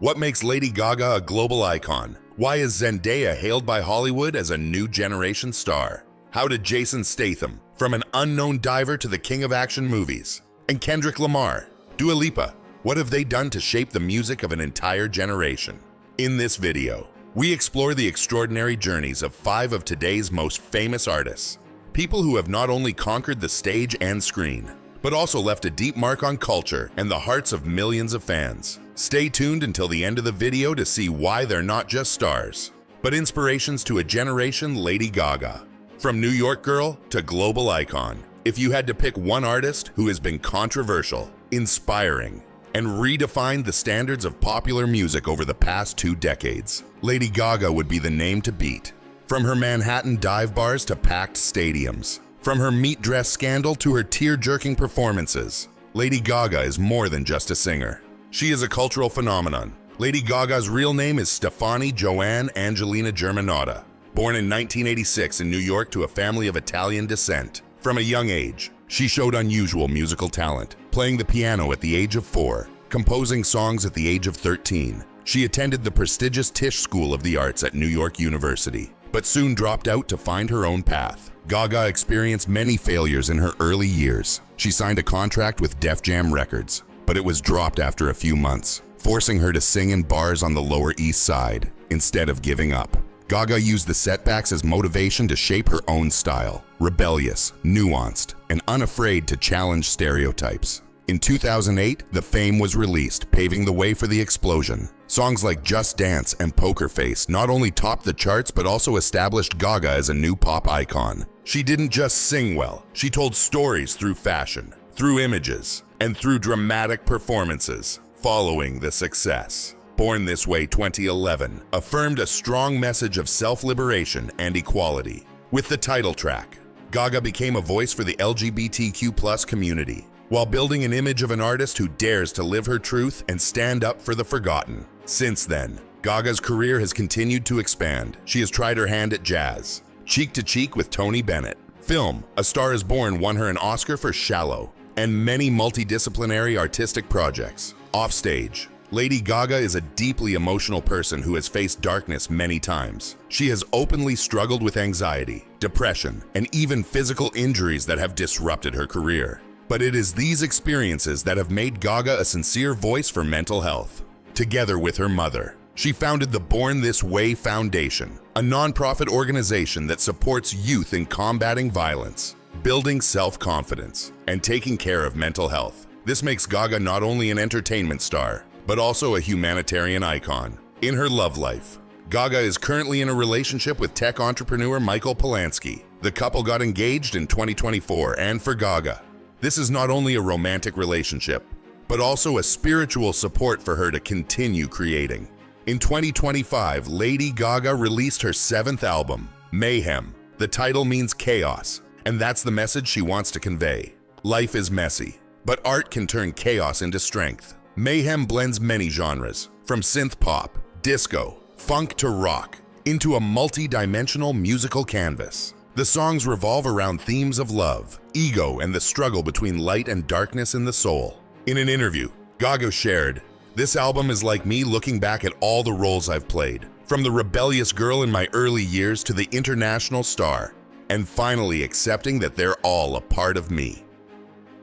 What makes Lady Gaga a global icon? Why is Zendaya hailed by Hollywood as a new generation star? How did Jason Statham, from an unknown diver to the king of action movies? And Kendrick Lamar, Dua Lipa, what have they done to shape the music of an entire generation? In this video, we explore the extraordinary journeys of 5 of today's most famous artists. People who have not only conquered the stage and screen, but also left a deep mark on culture and the hearts of millions of fans. Stay tuned until the end of the video to see why they're not just stars, but inspirations to a generation. Lady Gaga. From New York girl to global icon. If you had to pick one artist who has been controversial, inspiring, and redefined the standards of popular music over the past 2 decades, Lady Gaga would be the name to beat. From her Manhattan dive bars to packed stadiums, from her meat dress scandal to her tear-jerking performances, Lady Gaga is more than just a singer. She is a cultural phenomenon. Lady Gaga's real name is Stefani Joanne Angelina Germanotta. Born in 1986 in New York to a family of Italian descent. From a young age, she showed unusual musical talent, playing the piano at the age of 4, composing songs at the age of 13. She attended the prestigious Tisch School of the Arts at New York University, but soon dropped out to find her own path. Gaga experienced many failures in her early years. She signed a contract with Def Jam Records, but it was dropped after a few months, forcing her to sing in bars on the Lower East Side instead of giving up. Gaga used the setbacks as motivation to shape her own style, rebellious, nuanced, and unafraid to challenge stereotypes. In 2008, The Fame was released, paving the way for the explosion. Songs like Just Dance and Poker Face not only topped the charts but also established Gaga as a new pop icon. She didn't just sing well, she told stories through fashion, through images, and through dramatic performances. Following the success, Born This Way 2011 affirmed a strong message of self-liberation and equality. With the title track, Gaga became a voice for the LGBTQ+ community, while building an image of an artist who dares to live her truth and stand up for the forgotten. Since then, Gaga's career has continued to expand. She has tried her hand at jazz, Cheek to Cheek with Tony Bennett. Film, A Star Is Born won her an Oscar for Shallow, and many multidisciplinary artistic projects. Offstage, Lady Gaga is a deeply emotional person who has faced darkness many times. She has openly struggled with anxiety, depression, and even physical injuries that have disrupted her career. But it is these experiences that have made Gaga a sincere voice for mental health. Together with her mother, she founded the Born This Way Foundation, a nonprofit organization that supports youth in combating violence, building self-confidence, and taking care of mental health. This makes Gaga not only an entertainment star, but also a humanitarian icon. In her love life, Gaga is currently in a relationship with tech entrepreneur Michael Polanski. The couple got engaged in 2024, and for Gaga, this is not only a romantic relationship, but also a spiritual support for her to continue creating. In 2025, Lady Gaga released her 7th album, Mayhem. The title means chaos, and that's the message she wants to convey. Life is messy, but art can turn chaos into strength. Mayhem blends many genres, from synth pop, disco, funk to rock, into a multi-dimensional musical canvas. The songs revolve around themes of love, ego, and the struggle between light and darkness in the soul. In an interview, Gaga shared, "This album is like me looking back at all the roles I've played, from the rebellious girl in my early years to the international star, and finally accepting that they're all a part of me."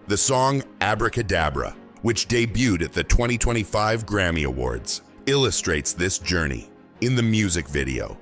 The song Abracadabra, which debuted at the 2025 Grammy Awards, illustrates this journey. In the music video,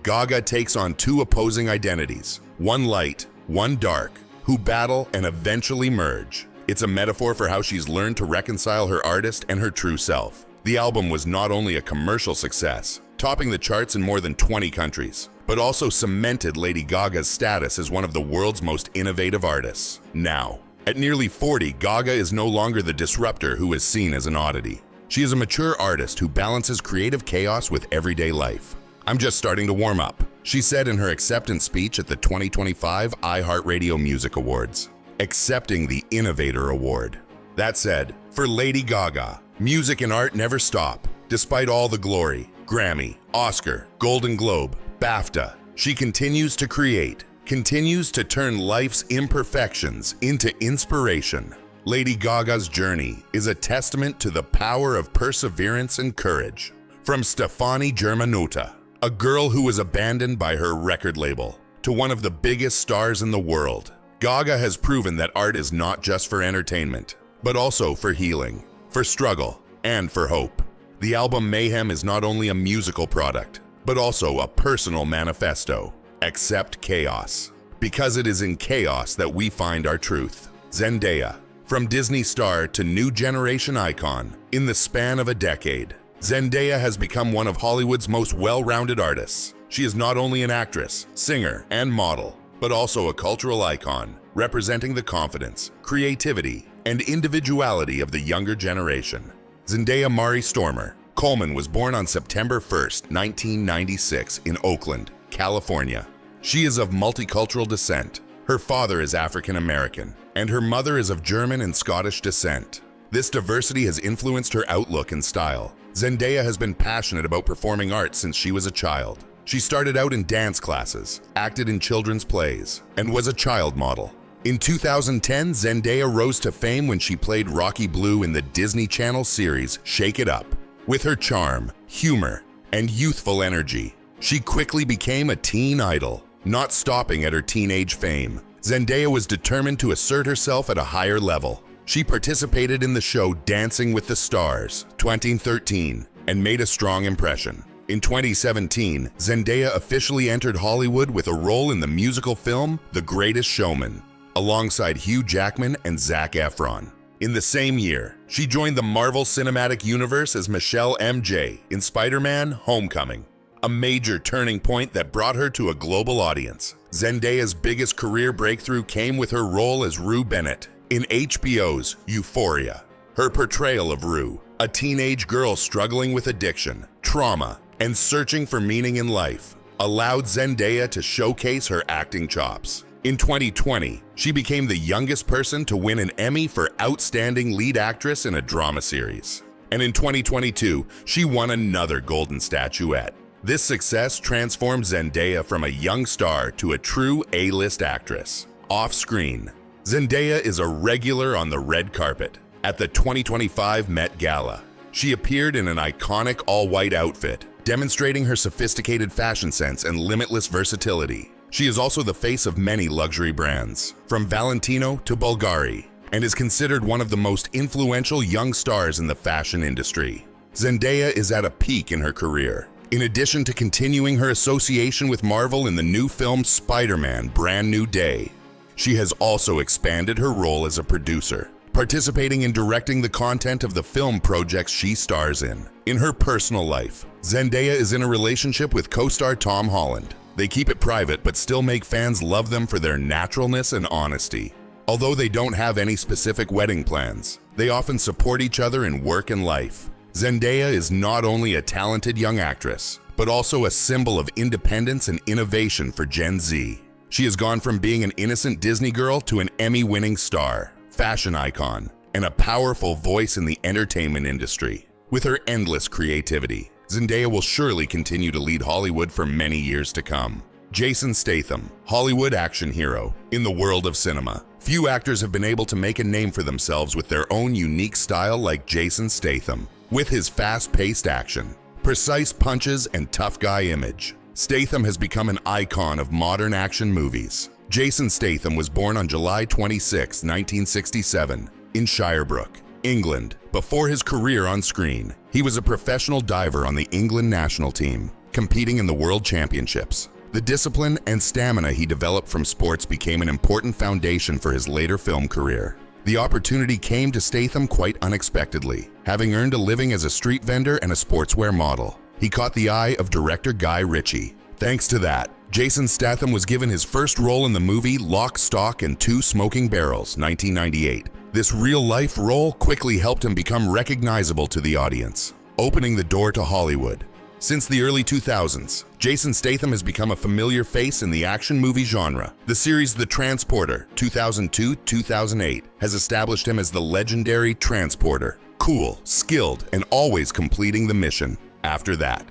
Gaga takes on 2 opposing identities, one light, one dark, who battle and eventually merge. It's a metaphor for how she's learned to reconcile her artist and her true self. The album was not only a commercial success, topping the charts in more than 20 countries, but also cemented Lady Gaga's status as one of the world's most innovative artists. Now, at nearly 40, Gaga is no longer the disruptor who is seen as an oddity. She is a mature artist who balances creative chaos with everyday life. "I'm just starting to warm up," she said in her acceptance speech at the 2025 iHeartRadio Music Awards, accepting the Innovator Award. That said, for Lady Gaga, music and art never stop. Despite all the glory, Grammy, Oscar, Golden Globe, BAFTA, she continues to create, continues to turn life's imperfections into inspiration. Lady Gaga's journey is a testament to the power of perseverance and courage. From Stefani Germanotta, a girl who was abandoned by her record label, to one of the biggest stars in the world, Gaga has proven that art is not just for entertainment, but also for healing, for struggle, and for hope. The album Mayhem is not only a musical product, but also a personal manifesto. Accept chaos, because it is in chaos that we find our truth. Zendaya, from Disney star to new generation icon, in the span of a decade, Zendaya has become one of Hollywood's most well-rounded artists. She is not only an actress, singer, and model, but also a cultural icon, representing the confidence, creativity, and individuality of the younger generation. Zendaya Mari Stormer Coleman was born on September 1st, 1996 in Oakland, California. She is of multicultural descent. Her father is African American, and her mother is of German and Scottish descent. This diversity has influenced her outlook and style. Zendaya has been passionate about performing arts since she was a child. She started out in dance classes, acted in children's plays, and was a child model. In 2010, Zendaya rose to fame when she played Rocky Blue in the Disney Channel series Shake It Up. With her charm, humor, and youthful energy, she quickly became a teen idol. Not stopping at her teenage fame, Zendaya was determined to assert herself at a higher level. She participated in the show Dancing with the Stars 2013 and made a strong impression. In 2017, Zendaya officially entered Hollywood with a role in the musical film The Greatest Showman, alongside Hugh Jackman and Zac Efron. In the same year, she joined the Marvel Cinematic Universe as Michelle MJ in Spider-Man: Homecoming, a major turning point that brought her to a global audience. Zendaya's biggest career breakthrough came with her role as Rue Bennett in HBO's Euphoria. Her portrayal of Rue, a teenage girl struggling with addiction, trauma, and searching for meaning in life, allowed Zendaya to showcase her acting chops. In 2020, she became the youngest person to win an Emmy for Outstanding Lead Actress in a Drama Series. And in 2022, she won another Golden Statuette. This success transformed Zendaya from a young star to a true A-list actress. Off-screen, Zendaya is a regular on the red carpet. At the 2025 Met Gala, she appeared in an iconic all-white outfit, demonstrating her sophisticated fashion sense and limitless versatility. She is also the face of many luxury brands, from Valentino to Bulgari, and is considered one of the most influential young stars in the fashion industry. Zendaya is at a peak in her career. In addition to continuing her association with Marvel in the new film Spider-Man: Brand New Day, she has also expanded her role as a producer, participating in directing the content of the film projects she stars in. In her personal life, Zendaya is in a relationship with co-star Tom Holland. They keep it private but still make fans love them for their naturalness and honesty. Although they don't have any specific wedding plans, they often support each other in work and life. Zendaya is not only a talented young actress, but also a symbol of independence and innovation for Gen Z. She has gone from being an innocent Disney girl to an Emmy-winning star, fashion icon, and a powerful voice in the entertainment industry. With her endless creativity, Zendaya will surely continue to lead Hollywood for many years to come. Jason Statham, Hollywood action hero. In the world of cinema, few actors have been able to make a name for themselves with their own unique style like Jason Statham. With his fast-paced action, precise punches, and tough guy image, Statham has become an icon of modern action movies. Jason Statham was born on July 26, 1967, in Shirebrook, England. Before his career on screen, he was a professional diver on the England national team, competing in the World Championships. The discipline and stamina he developed from sports became an important foundation for his later film career. The opportunity came to Statham quite unexpectedly. Having earned a living as a street vendor and a sportswear model, he caught the eye of director Guy Ritchie. Thanks to that, Jason Statham was given his first role in the movie Lock, Stock, and Two Smoking Barrels, 1998. This real-life role quickly helped him become recognizable to the audience, opening the door to Hollywood. Since the early 2000s, Jason Statham has become a familiar face in the action movie genre. The series The Transporter, 2002-2008, has established him as the legendary transporter, cool, skilled, and always completing the mission. After that,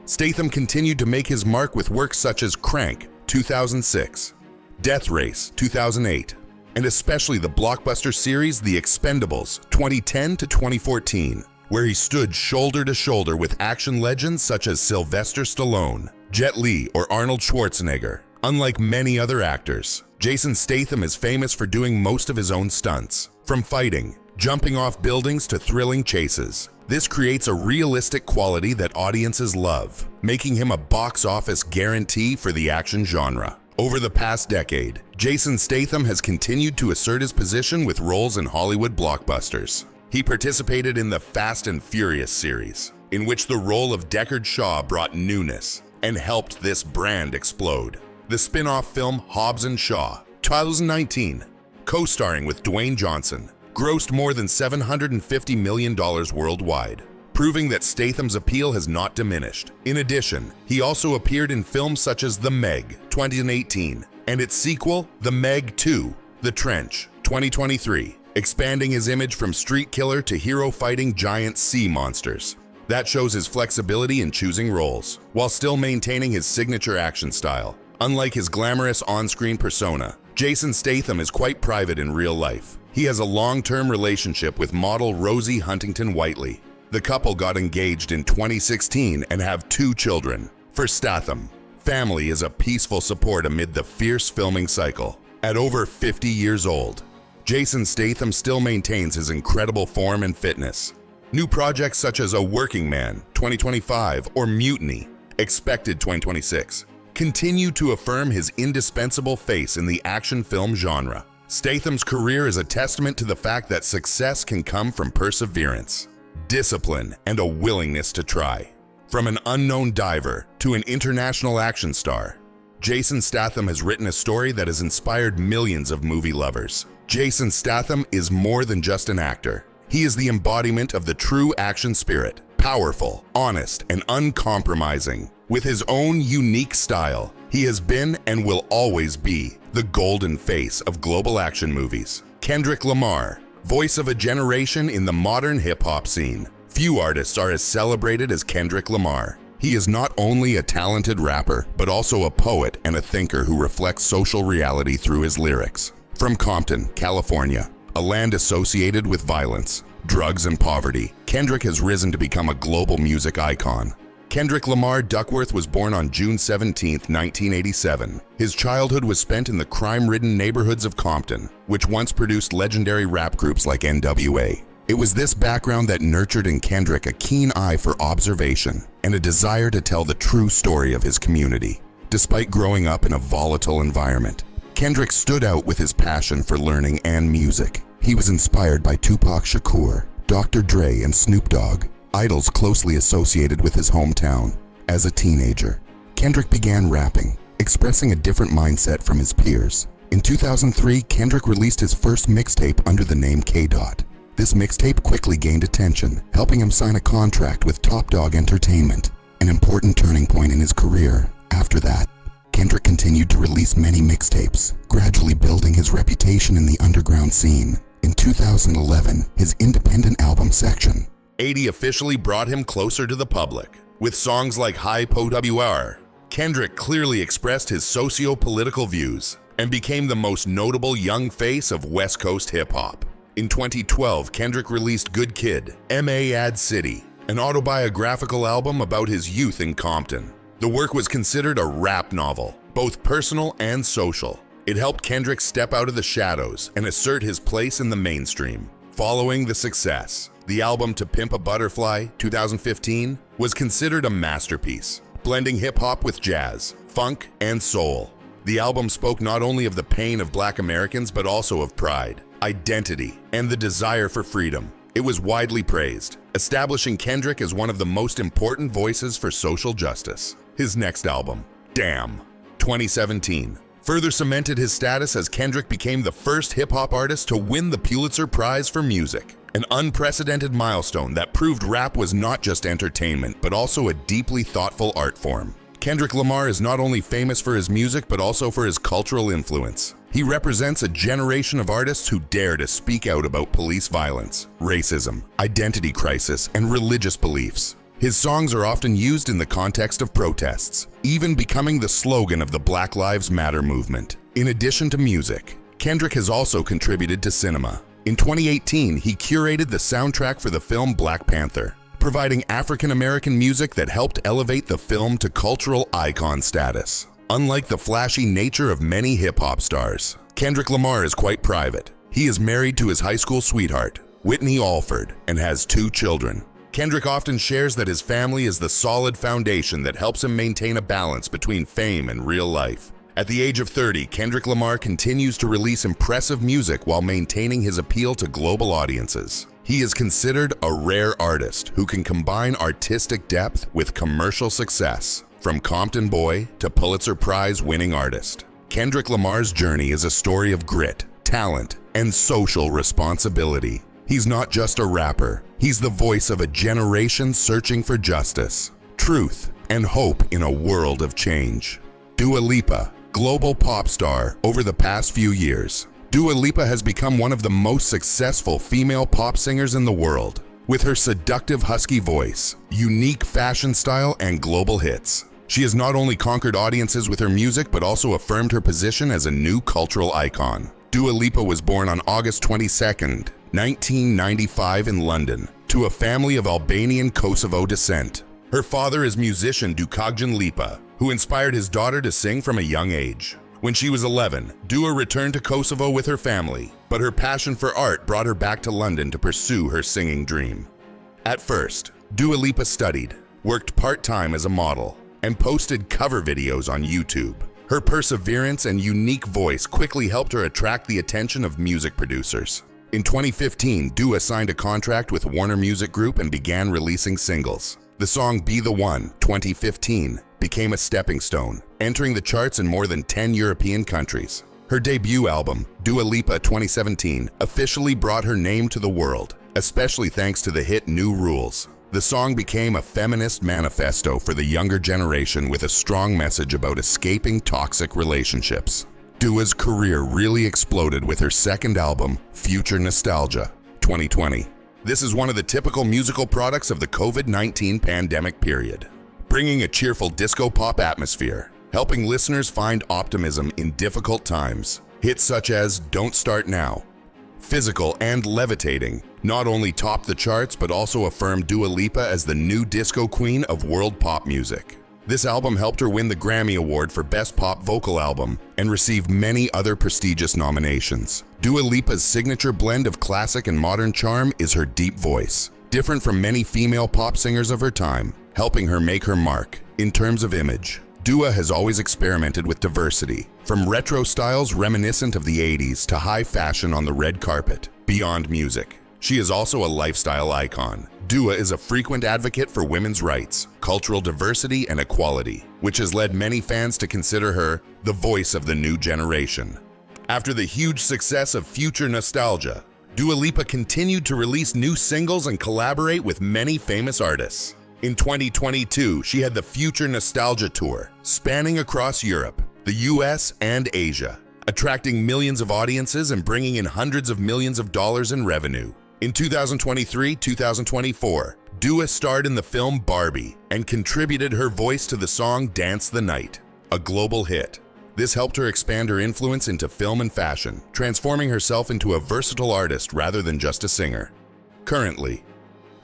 Statham continued to make his mark with works such as Crank, 2006, Death Race, 2008, and especially the blockbuster series The Expendables 2010 to 2014, where he stood shoulder to shoulder with action legends such as Sylvester Stallone, Jet Li, or Arnold Schwarzenegger. Unlike many other actors, Jason Statham is famous for doing most of his own stunts, from fighting, jumping off buildings to thrilling chases. This creates a realistic quality that audiences love, making him a box office guarantee for the action genre. Over the past decade, Jason Statham has continued to assert his position with roles in Hollywood blockbusters. He participated in the Fast and Furious series, in which the role of Deckard Shaw brought newness and helped this brand explode. The spin-off film Hobbs & Shaw, 2019, co-starring with Dwayne Johnson, grossed more than $750 million worldwide, proving that Statham's appeal has not diminished. In addition, he also appeared in films such as The Meg, 2018, and its sequel, The Meg 2, The Trench, 2023, expanding his image from street killer to hero fighting giant sea monsters. That shows his flexibility in choosing roles, while still maintaining his signature action style. Unlike his glamorous on-screen persona, Jason Statham is quite private in real life. He has a long-term relationship with model Rosie Huntington-Whiteley. The couple got engaged in 2016 and have 2 children. For Statham, family is a peaceful support amid the fierce filming cycle. At over 50 years old, Jason Statham still maintains his incredible form and fitness. New projects such as A Working Man, 2025, or Mutiny, expected 2026, continue to affirm his indispensable face in the action film genre. Statham's career is a testament to the fact that success can come from perseverance, discipline, and a willingness to try. From an unknown diver to an international action star, Jason Statham has written a story that has inspired millions of movie lovers. Jason Statham is more than just an actor. He is the embodiment of the true action spirit, powerful, honest, and uncompromising. With his own unique style, he has been and will always be the golden face of global action movies. Kendrick Lamar, voice of a generation in the modern hip-hop scene. Few artists are as celebrated as Kendrick Lamar. He is not only a talented rapper, but also a poet and a thinker who reflects social reality through his lyrics. From Compton, California, a land associated with violence, drugs, and poverty, Kendrick has risen to become a global music icon. Kendrick Lamar Duckworth was born on June 17, 1987. His childhood was spent in the crime-ridden neighborhoods of Compton, which once produced legendary rap groups like NWA. It was this background that nurtured in Kendrick a keen eye for observation and a desire to tell the true story of his community. Despite growing up in a volatile environment, Kendrick stood out with his passion for learning and music. He was inspired by Tupac Shakur, Dr. Dre, and Snoop Dogg, idols closely associated with his hometown. As a teenager, Kendrick began rapping, expressing a different mindset from his peers. In 2003, Kendrick released his first mixtape under the name K-Dot. This mixtape quickly gained attention, helping him sign a contract with Top Dog Entertainment, an important turning point in his career. After that, Kendrick continued to release many mixtapes, gradually building his reputation in the underground scene. In 2011, his independent album Section 80 officially brought him closer to the public. With songs like High POWR, Kendrick clearly expressed his socio-political views and became the most notable young face of West Coast hip-hop. In 2012, Kendrick released Good Kid, M.A. Ad City, an autobiographical album about his youth in Compton. The work was considered a rap novel, both personal and social. It helped Kendrick step out of the shadows and assert his place in the mainstream. Following the success, the album To Pimp a Butterfly, 2015, was considered a masterpiece, blending hip-hop with jazz, funk, and soul. The album spoke not only of the pain of Black Americans, but also of pride, identity, and the desire for freedom. It was widely praised, establishing Kendrick as one of the most important voices for social justice. His next album, Damn, 2017, further cemented his status as Kendrick became the first hip-hop artist to win the Pulitzer Prize for Music, an unprecedented milestone that proved rap was not just entertainment, but also a deeply thoughtful art form. Kendrick Lamar is not only famous for his music, but also for his cultural influence. He represents a generation of artists who dare to speak out about police violence, racism, identity crisis, and religious beliefs. His songs are often used in the context of protests, even becoming the slogan of the Black Lives Matter movement. In addition to music, Kendrick has also contributed to cinema. In 2018, he curated the soundtrack for the film Black Panther, providing African-American music that helped elevate the film to cultural icon status. Unlike the flashy nature of many hip-hop stars, Kendrick Lamar is quite private. He is married to his high school sweetheart, Whitney Alford, and has 2 children. Kendrick often shares that his family is the solid foundation that helps him maintain a balance between fame and real life. At the age of 30, Kendrick Lamar continues to release impressive music while maintaining his appeal to global audiences. He is considered a rare artist who can combine artistic depth with commercial success. From Compton Boy to Pulitzer Prize-winning artist, Kendrick Lamar's journey is a story of grit, talent, and social responsibility. He's not just a rapper, he's the voice of a generation searching for justice, truth, and hope in a world of change. Dua Lipa, global pop star over the past few years. Dua Lipa has become one of the most successful female pop singers in the world. With her seductive husky voice, unique fashion style, and global hits, she has not only conquered audiences with her music but also affirmed her position as a new cultural icon. Dua Lipa was born on August 22, 1995 in London, to a family of Albanian Kosovo descent. Her father is musician Dukagjan Lipa, who inspired his daughter to sing from a young age. When she was 11, Dua returned to Kosovo with her family, but her passion for art brought her back to London to pursue her singing dream. At first, Dua Lipa studied, worked part-time as a model, and posted cover videos on YouTube. Her perseverance and unique voice quickly helped her attract the attention of music producers. In 2015, Dua signed a contract with Warner Music Group and began releasing singles. The song Be The One, 2015, became a stepping stone, entering the charts in more than 10 European countries. Her debut album, Dua Lipa 2017, officially brought her name to the world, especially thanks to the hit New Rules. The song became a feminist manifesto for the younger generation with a strong message about escaping toxic relationships. Dua's career really exploded with her second album, Future Nostalgia, 2020. This is one of the typical musical products of the COVID-19 pandemic period, bringing a cheerful disco-pop atmosphere, helping listeners find optimism in difficult times. Hits such as Don't Start Now, Physical, and Levitating not only topped the charts but also affirmed Dua Lipa as the new disco queen of world pop music. This album helped her win the Grammy Award for Best Pop Vocal Album and received many other prestigious nominations. Dua Lipa's signature blend of classic and modern charm is her deep voice, different from many female pop singers of her time, helping her make her mark. In terms of image, Dua has always experimented with diversity, from retro styles reminiscent of the 80s to high fashion on the red carpet. Beyond music, she is also a lifestyle icon. Dua is a frequent advocate for women's rights, cultural diversity, and equality, which has led many fans to consider her the voice of the new generation. After the huge success of Future Nostalgia, Dua Lipa continued to release new singles and collaborate with many famous artists. In 2022, she had the Future Nostalgia Tour, spanning across Europe, the US, and Asia, attracting millions of audiences and bringing in hundreds of millions of dollars in revenue. In 2023-2024, Dua starred in the film Barbie and contributed her voice to the song Dance the Night, a global hit. This helped her expand her influence into film and fashion, transforming herself into a versatile artist rather than just a singer. Currently,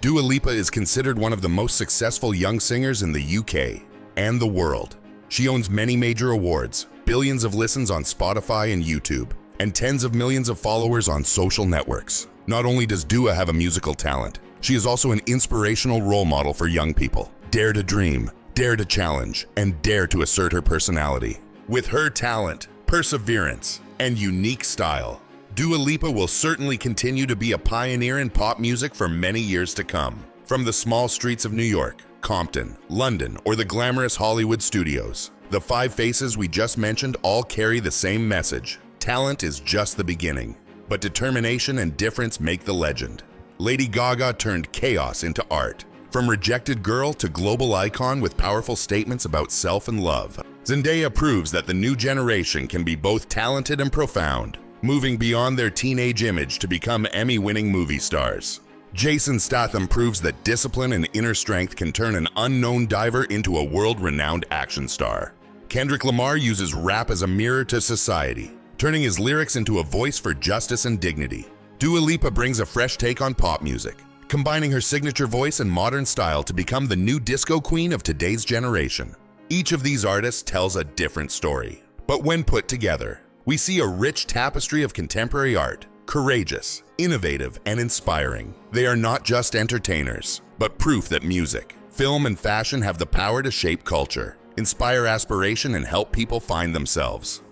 Dua Lipa is considered one of the most successful young singers in the UK and the world. She owns many major awards, billions of listens on Spotify and YouTube, and tens of millions of followers on social networks. Not only does Dua have a musical talent, she is also an inspirational role model for young people. Dare to dream, dare to challenge, and dare to assert her personality. With her talent, perseverance, and unique style, Dua Lipa will certainly continue to be a pioneer in pop music for many years to come. From the small streets of New York, Compton, London, or the glamorous Hollywood studios, the 5 faces we just mentioned all carry the same message. Talent is just the beginning, but determination and difference make the legend. Lady Gaga turned chaos into art. From rejected girl to global icon with powerful statements about self and love, Zendaya proves that the new generation can be both talented and profound, moving beyond their teenage image to become Emmy-winning movie stars. Jason Statham proves that discipline and inner strength can turn an unknown diver into a world-renowned action star. Kendrick Lamar uses rap as a mirror to society, turning his lyrics into a voice for justice and dignity. Dua Lipa brings a fresh take on pop music, combining her signature voice and modern style to become the new disco queen of today's generation. Each of these artists tells a different story, but when put together, we see a rich tapestry of contemporary art, courageous, innovative, and inspiring. They are not just entertainers, but proof that music, film, and fashion have the power to shape culture, inspire aspiration, and help people find themselves.